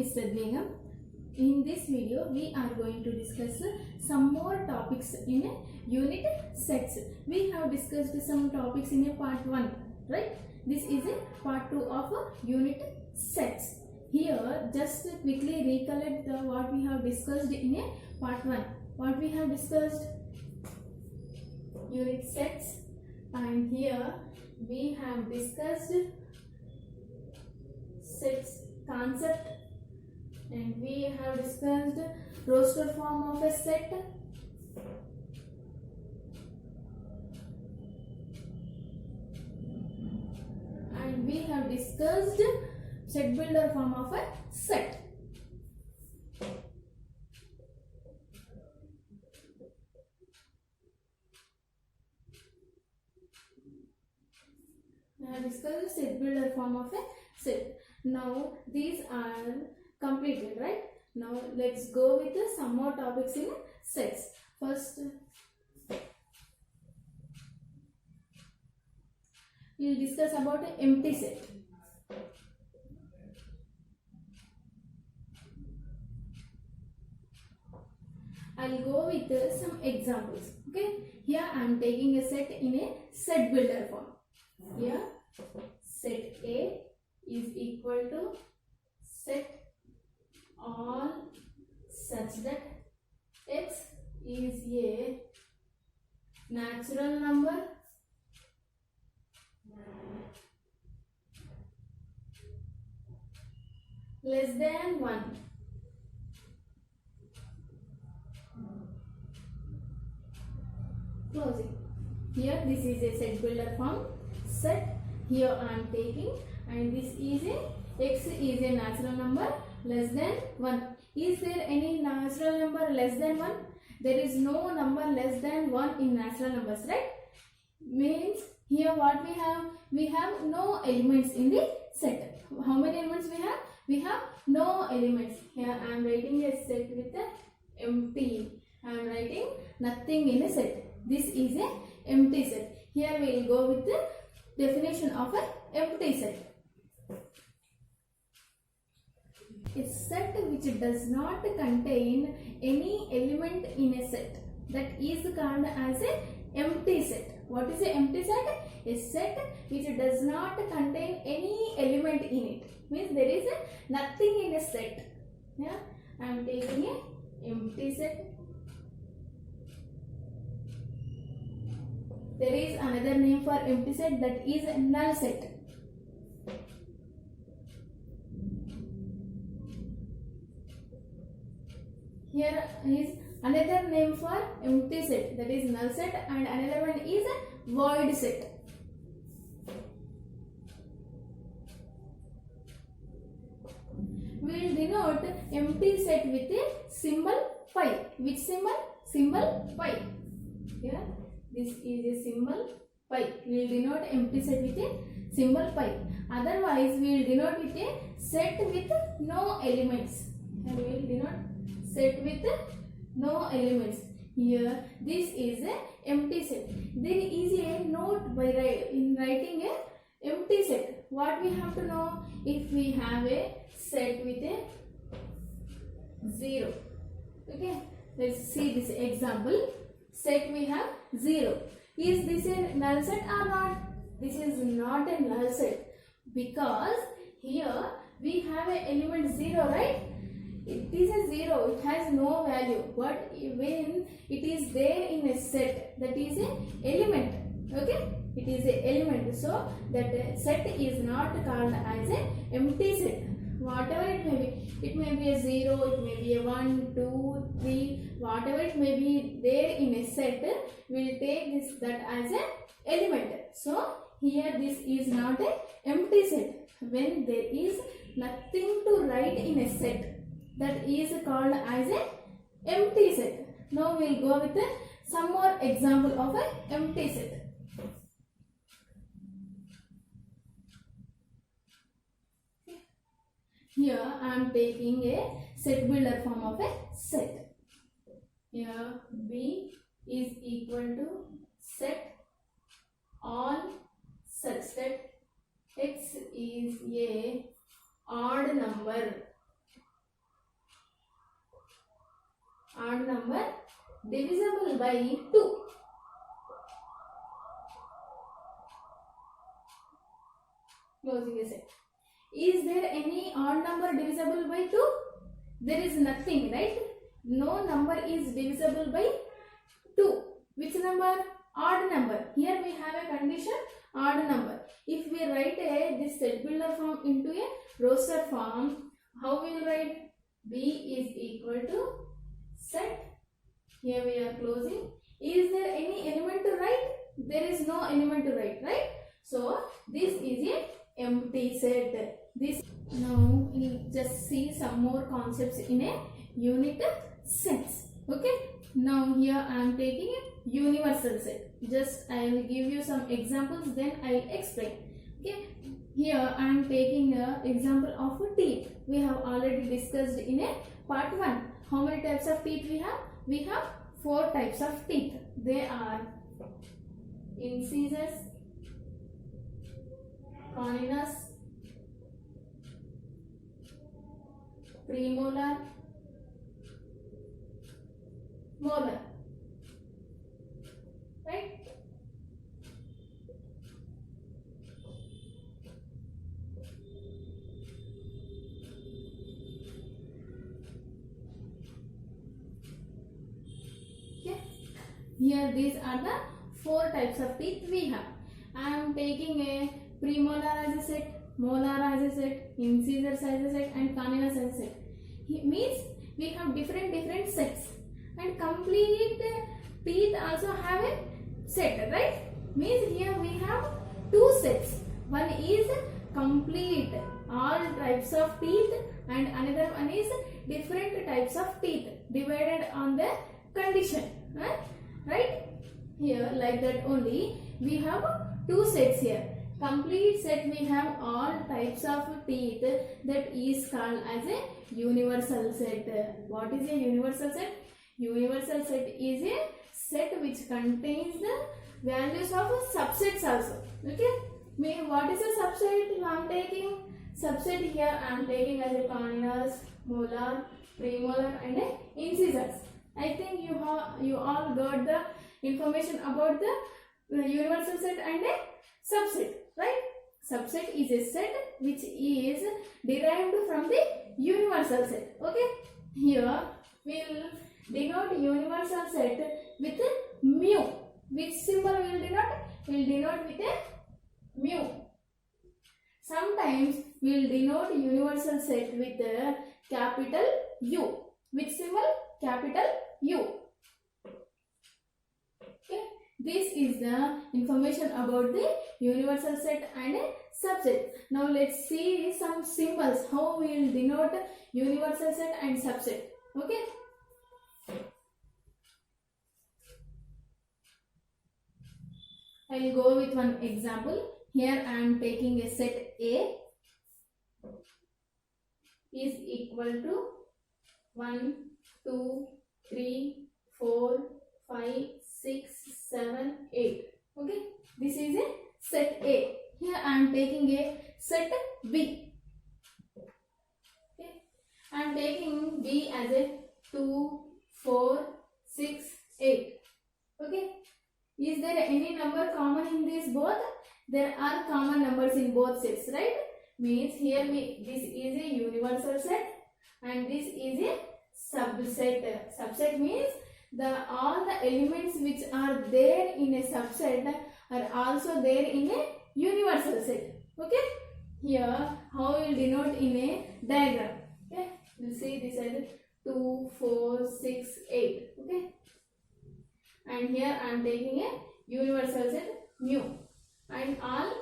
is Sadvegam. In this video, we are going to discuss some more topics in a unit sets. We have discussed some topics in a part 1, right? This is a part 2 of a unit sets. Here, just quickly recollect what we have discussed in a part 1. What we have discussed? Unit sets, and here we have discussed sets concept, and we have discussed roster form of a set, and we have discussed set builder form of a set. We have discussed set builder form of a set. Now these are completed, right? Now let's go with some more topics in sets. First, we'll discuss about an empty set. I'll go with some examples. Okay, here I am taking a set in a set builder form. Here set A is equal to set all such that x is a natural number less than 1. Closing. Here this is a set builder form. Set here I am taking, and this is a x is a natural number less than 1. Is there any natural number less than 1? There is no number less than 1 in natural numbers, right? Means here what we have? We have no elements in the set. How many elements we have? We have no elements. Here I am writing a set with a empty. I am writing nothing in a set. This is a empty set. Here we will go with the definition of an empty set. A set which does not contain any element in a set, that is called as an empty set. What is an empty set? A set which does not contain any element in it. Means there is nothing in a set. Yeah, I am taking an empty set. There is another name for empty set, that is null set. Here is another name for empty set, that is null set, and another one is a void set. We will denote empty set with a symbol pi. Which symbol? Symbol pi. Here this is a symbol pi. We will denote empty set with a symbol pi. Otherwise, we will denote with a set with no elements. And we will denote set with no elements. Here, this is a empty set. There is a note by in writing a empty set. What we have to know? If we have a set with a 0. Okay, let's see this example. Set we have 0. Is this a null set or not? This is not a null set, because here we have an element 0, right? It is a 0, it has no value. But when it is there in a set, that is an element. Okay, it is an element. So that set is not called as an empty set. Whatever it may be, it may be a 0, it may be a 1, 2, 3, whatever it may be there in a set, we will take that as an element. So here this is not an empty set. When there is nothing to write in a set, that is called as an empty set. Now we will go with some more example of an empty set. Here I am taking a set builder form of a set. Here B is equal to set all such that x is a odd number odd number divisible by 2. Closing a set. Is there any odd number divisible by 2? There is nothing, right? No number is divisible by 2. Which number? Odd number. Here we have a condition, odd number. If we write this set builder form into a roster form, how we will write? B is equal to set. Here we are closing. Is there any element to write? There is no element to write, right? So this is a empty set. This now we'll just see some more concepts in a unit sense. Okay. Now here I am taking a universal set. Just I will give you some examples, then I will explain. Okay. Here I am taking an example of a teeth. We have already discussed in a part 1. How many types of teeth we have? We have 4 types of teeth. They are incisors, canines, premolar, molar. Right? Okay. Here these are the 4 types of teeth we have. I am taking a premolar as a set, molar as a set, incisors as a set, and canines as a set. It means we have different sets, and complete teeth also have a set, right? Means here we have 2 sets. One is complete all types of teeth, and another one is different types of teeth divided on the condition, right? Here like that only we have 2 sets here. Complete set we have all types of teeth, that is called as a universal set. What is a universal set? Universal set is a set which contains the values of subsets also. Okay. What is a subset I am taking? Subset here I am taking as a canines, molar, premolar, and incisors. I think you all got the information about the universal set and a subset, right? Subset is a set which is derived from the universal set. Okay. Here we will denote universal set with mu. Which symbol we will denote? We will denote with a mu. Sometimes we will denote universal set with a capital U. Which symbol? Capital U. Okay. This is the information about the universal set and a subset. Now let's see some symbols how we will denote universal set and subset. Okay. I will go with one example. Here I am taking a set A is equal to 1, 2, 3, 4, 5, 6, 7, 8. Okay. This is a set A. Here I am taking a set B. Okay. I am taking B as a 2, 4, 6, 8. Okay. Is there any number common in these both? There are common numbers in both sets, right? Means here this is a universal set and this is a subset. Subset means all the elements which are there in a subset are also there in a universal set. Okay. Here how we will denote in a diagram. Okay. You will see this as 2, 4, 6, 8. Okay. And here I am taking a universal set mu, and all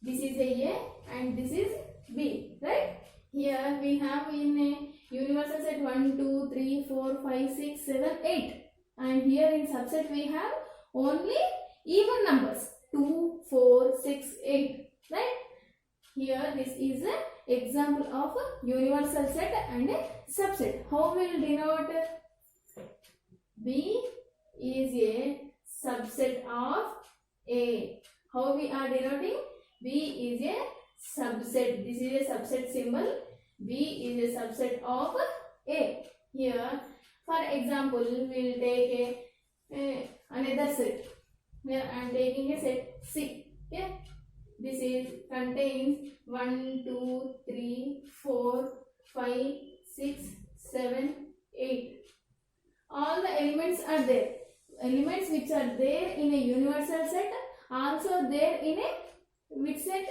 this is a and this is B, right? Here we have in a universal set 1, 2, 3, 4, 5, 6, 7, 8, and here in subset we have only even numbers 2, 4, 6, 8, right? Here this is an example of a universal set and a subset. How we will denote? B is a subset of A. How we are denoting? B is a subset. This is a subset symbol. B is a subset of A. Here For example, we will take another set. Here I am taking a set C. Okay, this is contains 1, 2, 3, 4, 5, 6, 7, 8. All the elements are there. Elements which are there in a universal set also there in a which set?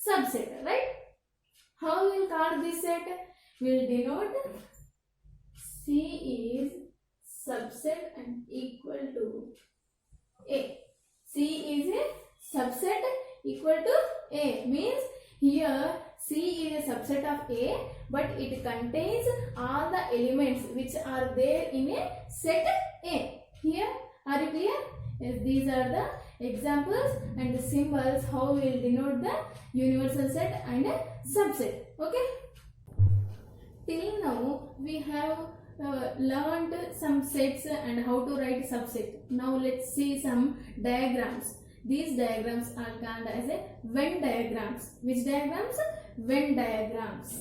Subset, right? How we will call this set? We will denote C is subset and equal to A. C is a subset equal to A, means here C is a subset of A, but it contains all the elements which are there in a set A. Here, are you clear? Yes, these are the examples and the symbols how we will denote the universal set and a subset. Okay? Till now we have learned some sets and how to write subset. Now let's see some diagrams. These diagrams are called as a Venn diagrams. Which diagrams? Venn diagrams.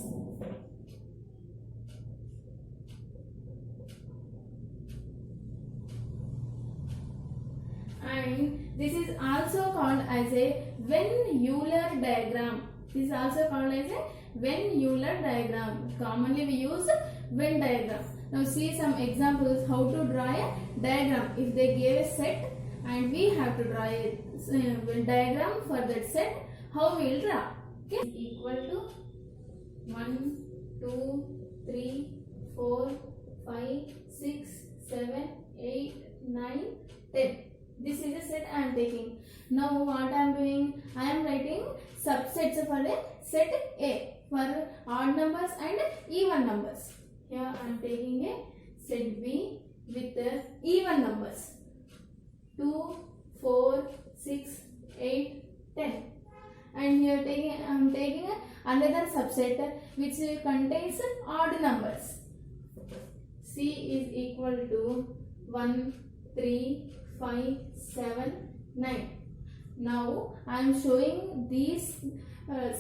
And this is also called as a Venn-Euler diagram. This is also called as a Venn-Euler diagram. Commonly we use Venn diagram. Now see some examples how to draw a diagram. If they gave a set and we have to draw a Venn diagram for that set, how we will draw? Okay, equal to 1, 2, 3, 4, 5, 6, 7, 8, 9, 10. This is a set I am taking. Now what I am doing? I am writing subsets for a set A for odd numbers and even numbers. Here I am taking a set B with even numbers. 2, 4, 6, 8, 10. And here I am taking another subset which contains odd numbers. C is equal to 1, 3, 5, 7, 9. Now I am showing these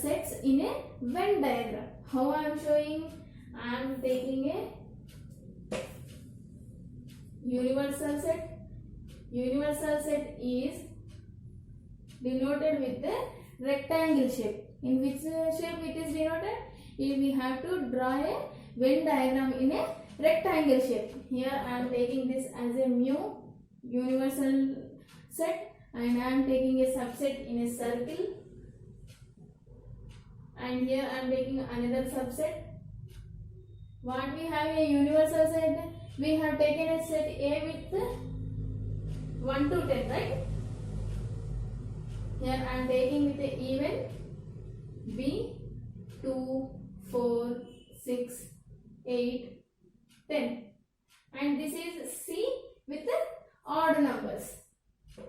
sets in a Venn diagram. How I am showing? I am taking a universal set. Universal set is denoted with the rectangle shape. In which shape it is denoted? If we have to draw a Venn diagram in a rectangle shape. Here I am taking this as a mu universal set and I am taking a subset in a circle, and here I am taking another subset. What we have a universal set? We have taken a set A with 1 to 10, right? Here I am taking with a even B 2, 4, 6, 8, 10, and this is C with the odd numbers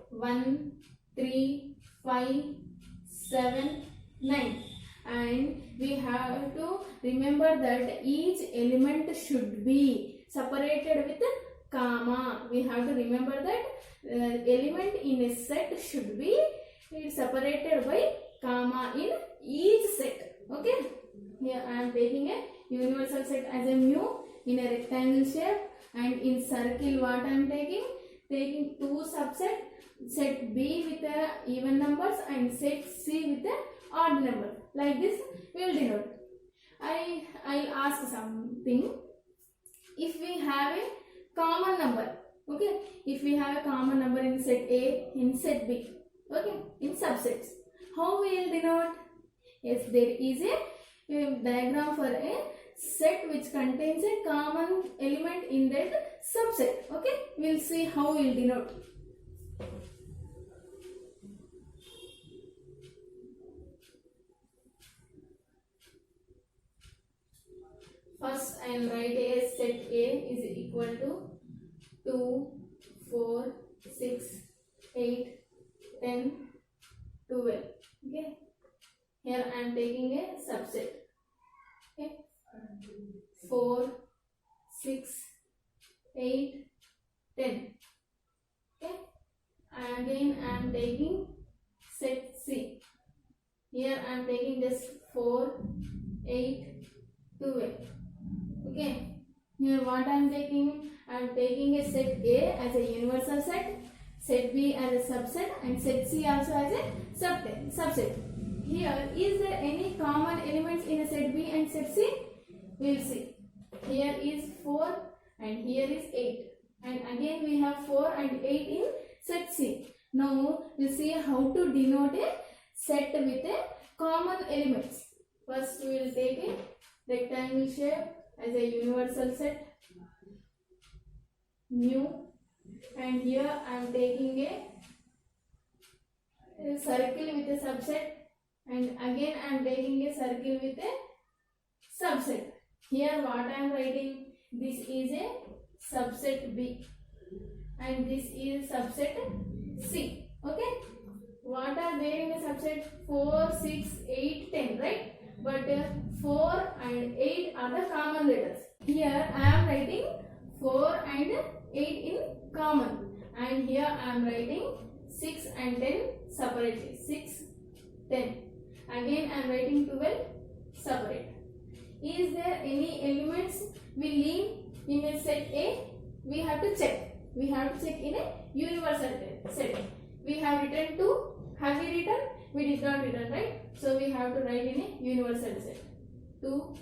1, 3, 5, 7, 9, and we have to remember that each element should be separated with comma. We have to remember that element in a set should be separated by comma in each set. Okay, here I am taking a universal set as a mu in a rectangle shape, and in circle what I am taking two subset, set B with even numbers and set C with odd number. Like this we will denote. I'll ask something. If we have a common number, okay, if we have a common number in set A, in set B, okay, in subsets, how we will denote? Yes, there is a diagram for a set which contains a common element in that subset. Okay, we will see how we will denote. First I will write a set A is equal to 2, 4, 6, 8, 10, 12. Okay, here I am taking a subset. Okay, 4, 6, 8, 10. Okay, and again I am taking set C. Here I am taking just 4, 8, 12. Okay, here what I am taking? I am taking a set A as a universal set, set B as a subset, and set C also as a subset. Here, is there any common elements in a set B and set C? We will see. Here is 4 and here is 8. And again we have 4 and 8 in set C. Now, we'll see how to denote a set with a common elements. First, we will take a rectangle shape as a universal set, mu, and here I am taking a circle with a subset, and again I am taking a circle with a subset. Here what I am writing, this is a subset B and this is subset C. Okay, what are there in the subset? 4, 6, 8, 10, right? But 4 and 8 are the common letters. Here I am writing 4 and 8 in common, and here I am writing 6 and 10 separately. 6, 10. Again I am writing 12 separate. Is there any elements we leave in a set A? We have to check. We have to check in a universal set. We have written 2. Have we written? We did not written, right? So we have to write in a universal set. 2,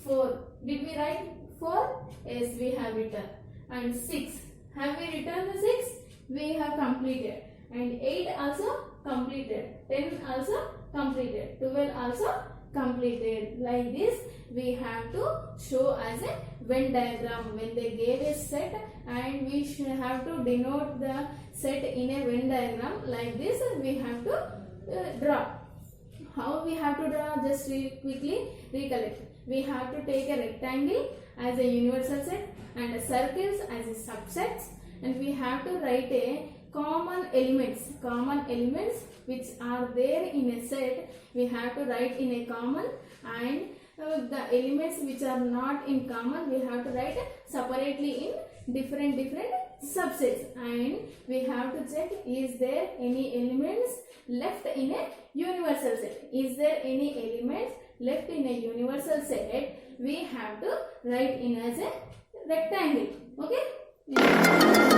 4. Did we write 4? Yes, we have written. And 6. Have we written the 6? We have completed. And 8 also completed. 10 also completed. 12 also completed. Like this, we have to show as a Venn diagram. When they gave a set and we should have to denote the set in a Venn diagram, like this we have to draw. How we have to draw? Just quickly recollect. We have to take a rectangle as a universal set and circles as a subsets, and we have to write a common elements which are there in a set. We have to write in a common, and the elements which are not in common we have to write separately in different subsets, and we have to check, is there any elements left in a universal set. Is there any elements left in a universal set? We have to write in as a rectangle. Okay.